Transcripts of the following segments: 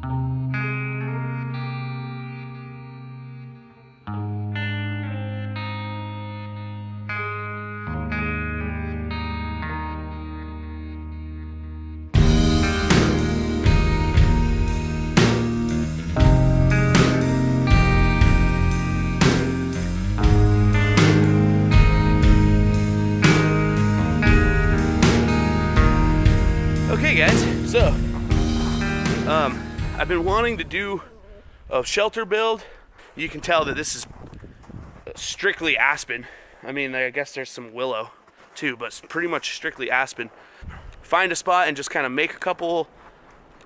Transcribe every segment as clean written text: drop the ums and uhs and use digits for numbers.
Okay guys, so I've been wanting to do a shelter build. You can tell that this is strictly aspen. I mean, I guess there's some willow too, but it's pretty much strictly aspen. Find a spot and just kind of make a couple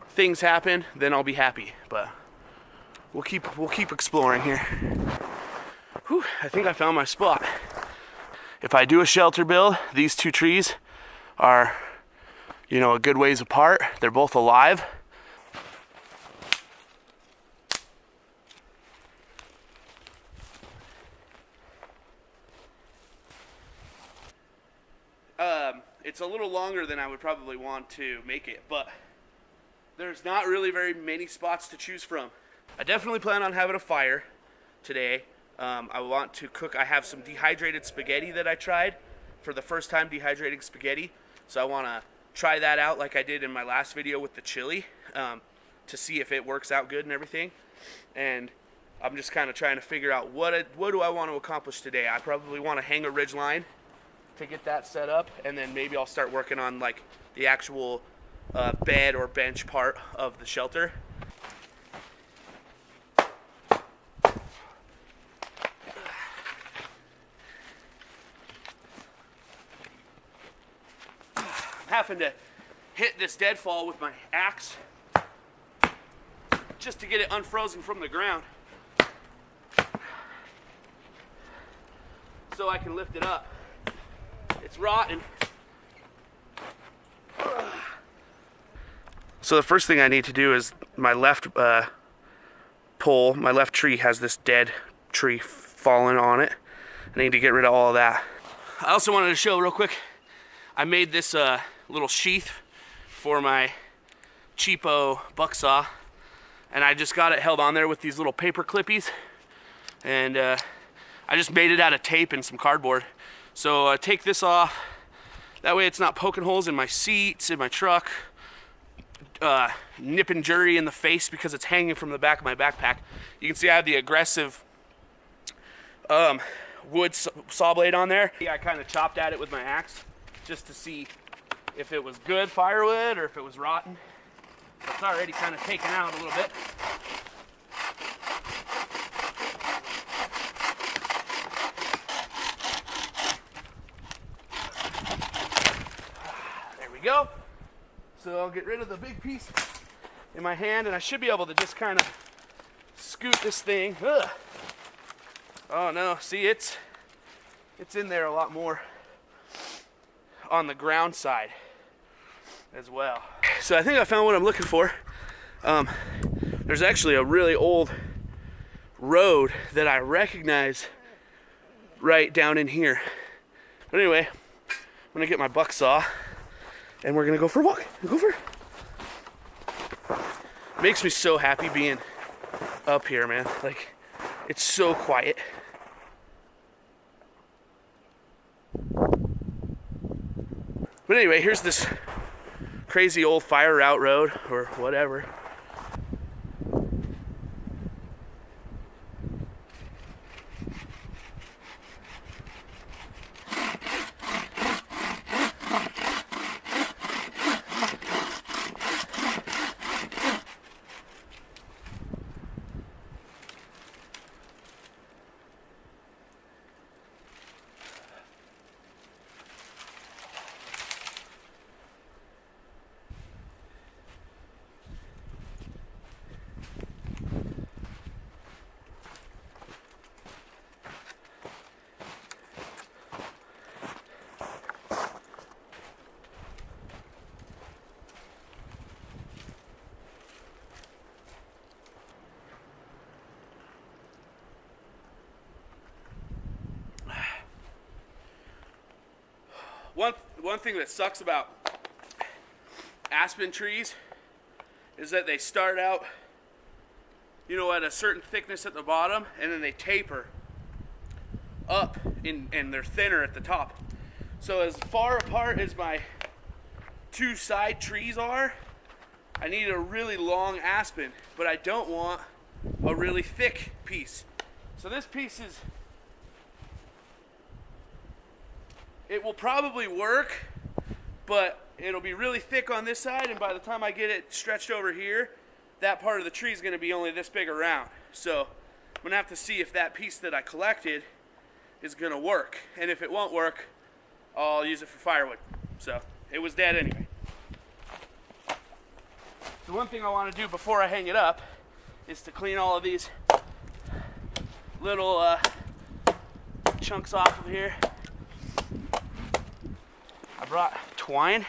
things happen, then I'll be happy. But we'll keep exploring here. Whew, I think I found my spot. If I do a shelter build, these two trees are, you know, a good ways apart. They're both alive. It's a little longer than I would probably want to make it, but there's not really very many spots to choose from. I definitely plan on having a fire today. I want to cook. I have some dehydrated spaghetti that I tried for the first time, dehydrating spaghetti. So I want to try that out like I did in my last video with the chili, to see if it works out good and everything. And I'm just kind of trying to figure out what do I want to accomplish today. I probably want to hang a ridge line to get that set up, and then maybe I'll start working on like the actual bed or bench part of the shelter. I'm having to hit this deadfall with my axe just to get it unfrozen from the ground so I can lift it up. It's rotten. So the first thing I need to do is my left pole, my left tree has this dead tree fallen on it. I need to get rid of all of that. I also wanted to show real quick, I made this little sheath for my cheapo buck saw, and I just got it held on there with these little paper clippies, and I just made it out of tape and some cardboard. So I take this off, that way it's not poking holes in my seats, in my truck, nipping Jury in the face because it's hanging from the back of my backpack. You can see I have the aggressive wood saw blade on there. I kind of chopped at it with my axe just to see if it was good firewood or if it was rotten. It's already kind of taken out a little bit. Go. So I'll get rid of the big piece in my hand, and I should be able to just kind of scoot this thing. Ugh. Oh no, see, it's in there a lot more on the ground side as well. So I think I found what I'm looking for. There's actually a really old road that I recognize right down in here. But anyway, I'm gonna get my buck saw and we're gonna go for a walk. Makes me so happy being up here, man. Like, it's so quiet. But anyway, here's this crazy old fire route road or whatever. One thing that sucks about aspen trees is that they start out you know, at a certain thickness at the bottom, and then they taper up and they're thinner at the top. So as far apart as my two side trees are, I need a really long aspen, but I don't want a really thick piece. So this piece is, it will probably work, but it'll be really thick on this side, and by the time I get it stretched over here, that part of the tree is going to be only this big around. So I'm going to have to see if that piece that I collected is going to work. And if it won't work, I'll use it for firewood. So it was dead anyway. The one thing I want to do before I hang it up is to clean all of these little chunks off of here. I brought twine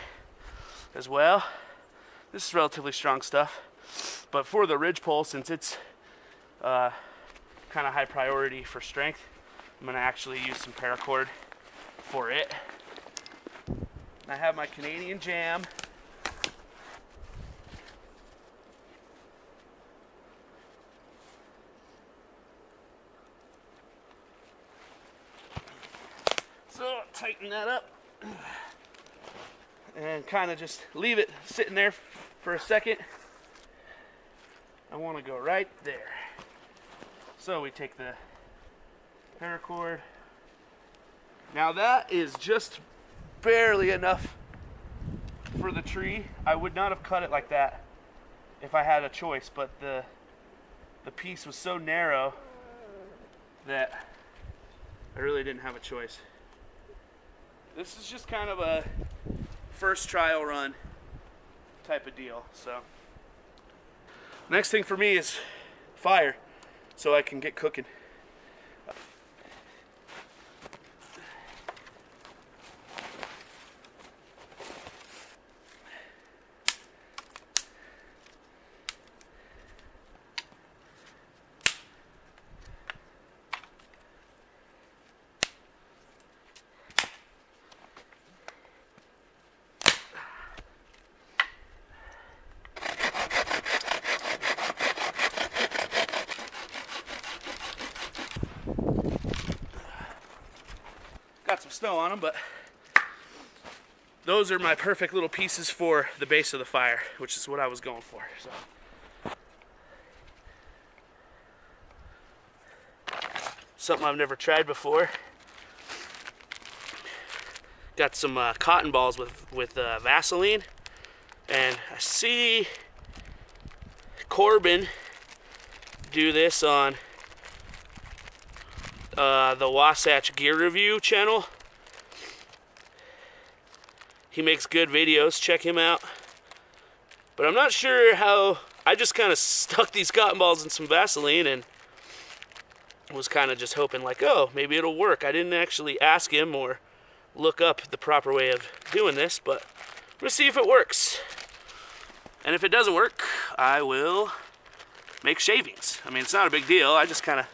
as well. This is relatively strong stuff, but for the ridgepole, since it's kind of high priority for strength, I'm going to actually use some paracord for it. I have my Canadian jam. So tighten that up and kind of just leave it sitting there for a second. I want to go right there. So we take the paracord. Now that is just barely enough for the tree. I would not have cut it like that if I had a choice, but the piece was so narrow that I really didn't have a choice. This is just kind of a first trial run type of deal. So next thing for me is fire, so I can get cooking. Got some snow on them, but those are my perfect little pieces for the base of the fire, which is what I was going for. So something I've never tried before. Got some cotton balls with Vaseline, and I see Corbin do this on the Wasatch Gear review channel. He makes good videos, check him out. But I'm not sure how, I just kind of stuck these cotton balls in some Vaseline and was kind of just hoping like, oh, maybe it'll work. I didn't actually ask him or look up the proper way of doing this, but I'm gonna see if it works. And if it doesn't work, I will make shavings. I mean, it's not a big deal. I just kind of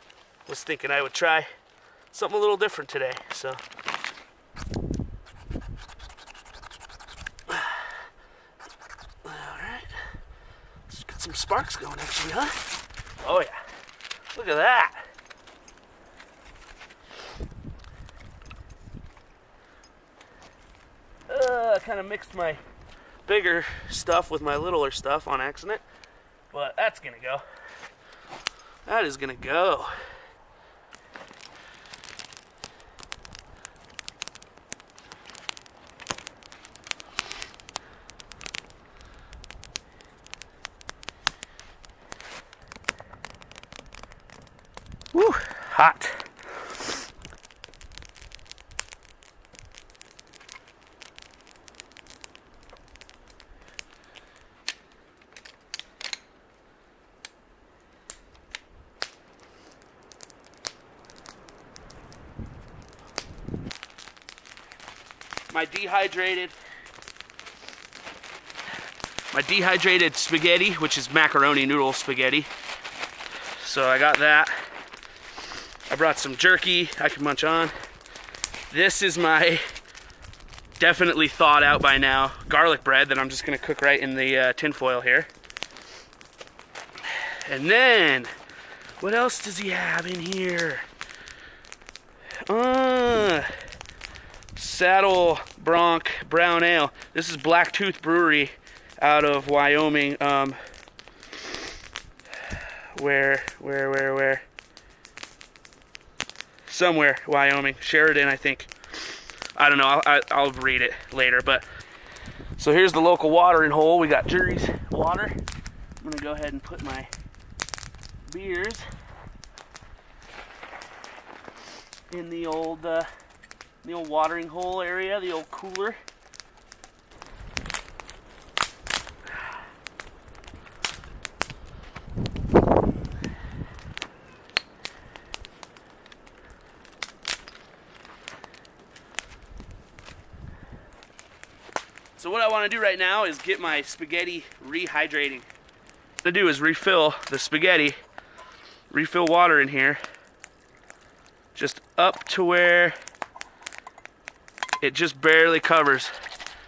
was thinking I would try something a little different today, so. All right, let's get some sparks going actually, huh? Oh yeah, look at that. I kind of mixed my bigger stuff with my littler stuff on accident, but that's gonna go. That is gonna go. Woo, hot. My dehydrated spaghetti, which is macaroni noodle spaghetti. So I got that. I brought some jerky I can munch on. This is my definitely thawed out by now garlic bread that I'm just gonna cook right in the tin foil here. And then, what else does he have in here? Saddle Bronc Brown Ale. This is Blacktooth Brewery out of Wyoming. Where? Somewhere, Wyoming. Sheridan, I think. I don't know. I'll read it later. But so here's the local watering hole. We got Jury's water. I'm gonna go ahead and put my beers in the old watering hole area, the old cooler. So what I want to do right now is get my spaghetti rehydrating. What I do is refill the spaghetti, refill water in here, just up to where it just barely covers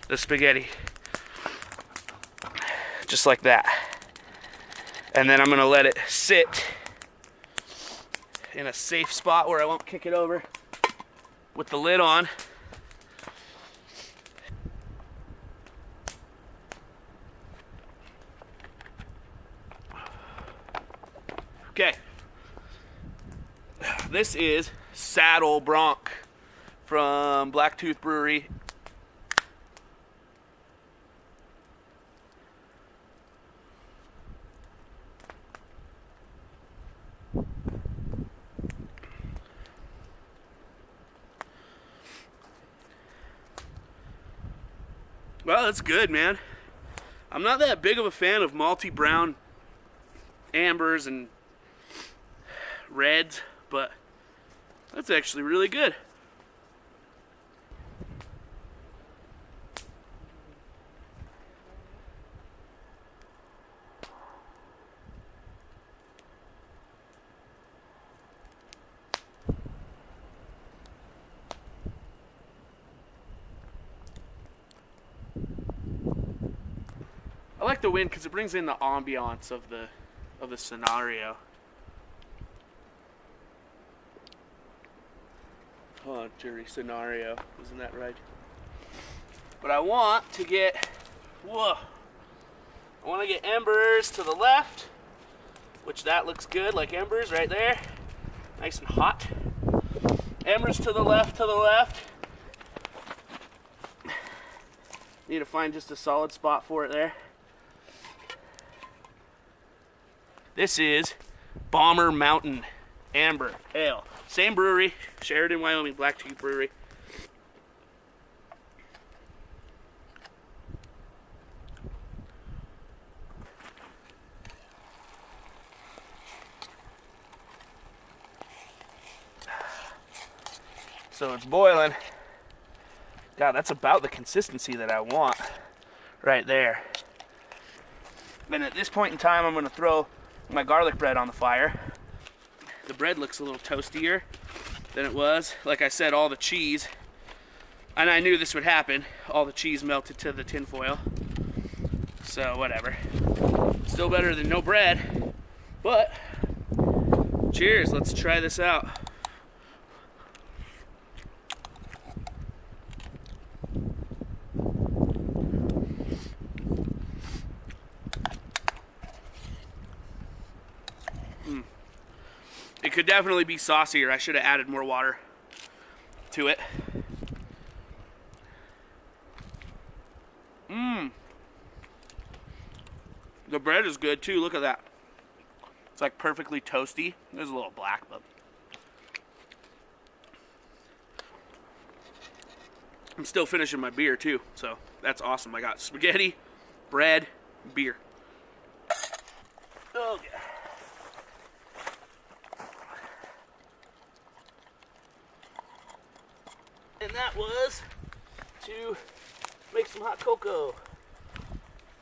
the spaghetti. Just like that. And then I'm gonna let it sit in a safe spot where I won't kick it over with the lid on. Okay, this is Saddle Bronc from Blacktooth Brewery. Well, that's good, man. I'm not that big of a fan of malty brown ambers and reds, but that's actually really good. I like the wind because it brings in the ambiance of the scenario. Oh, jury scenario, isn't that right? But I want to get, I want to get embers to the left, which that looks good, like embers right there, nice and hot. Embers to the left, Need to find just a solid spot for it there. This is Bomber Mountain Amber Ale. Same brewery, Sheridan, Wyoming, Blacktooth Brewery. So it's boiling. God, that's about the consistency that I want right there. And at this point in time, I'm going to throw my garlic bread on the fire. The bread looks a little toastier than it was. Like I said, all the cheese, and I knew this would happen, all the cheese melted to the tin foil. So whatever. Still better than no bread, but cheers, let's try this out. It could definitely be saucier. I should have added more water to it. The bread is good too. Look at that. It's like perfectly toasty. There's a little black, but I'm still finishing my beer too, so that's awesome. I got spaghetti, bread, beer. Okay. And that was to make some hot cocoa.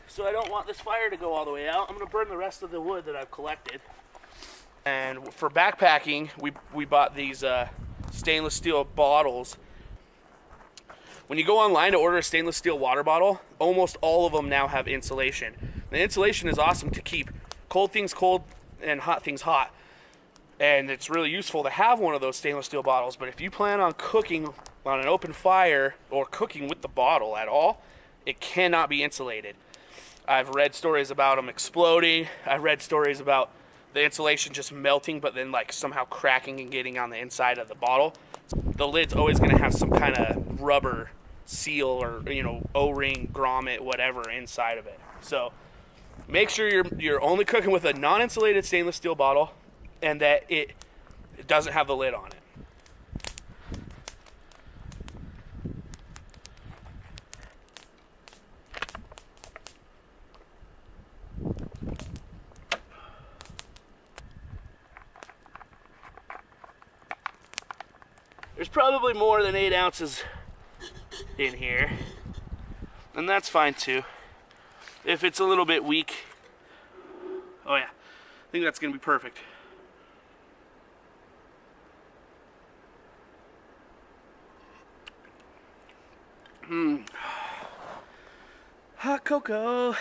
So I don't want this fire to go all the way out. I'm going to burn the rest of the wood that I've collected. And for backpacking, we bought these stainless steel bottles. When you go online to order a stainless steel water bottle, almost all of them now have insulation. The insulation is awesome to keep cold things cold and hot things hot. And it's really useful to have one of those stainless steel bottles. But if you plan on cooking on an open fire or cooking with the bottle at all, it cannot be insulated. I've read stories about them exploding. I've read stories about the insulation just melting, but then like somehow cracking and getting on the inside of the bottle. The lid's always going to have some kind of rubber seal or, you know, O-ring, grommet, whatever inside of it. So make sure you're only cooking with a non-insulated stainless steel bottle and that it doesn't have the lid on it. There's probably more than 8 ounces in here, and that's fine too. If it's a little bit weak, oh yeah, I think that's gonna be perfect. Hot cocoa.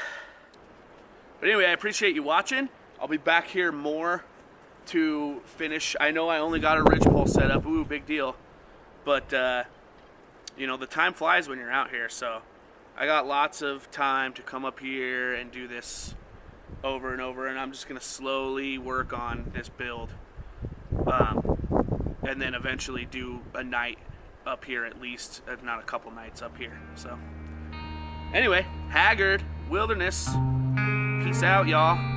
But anyway, I appreciate you watching. I'll be back here more to finish. I know I only got a ridgepole set up. Ooh, big deal. But, you know, the time flies when you're out here, so I got lots of time to come up here and do this over and over, and I'm just going to slowly work on this build, and then eventually do a night up here at least, if not a couple nights up here. So, anyway, Haggard Wilderness. Peace out, y'all.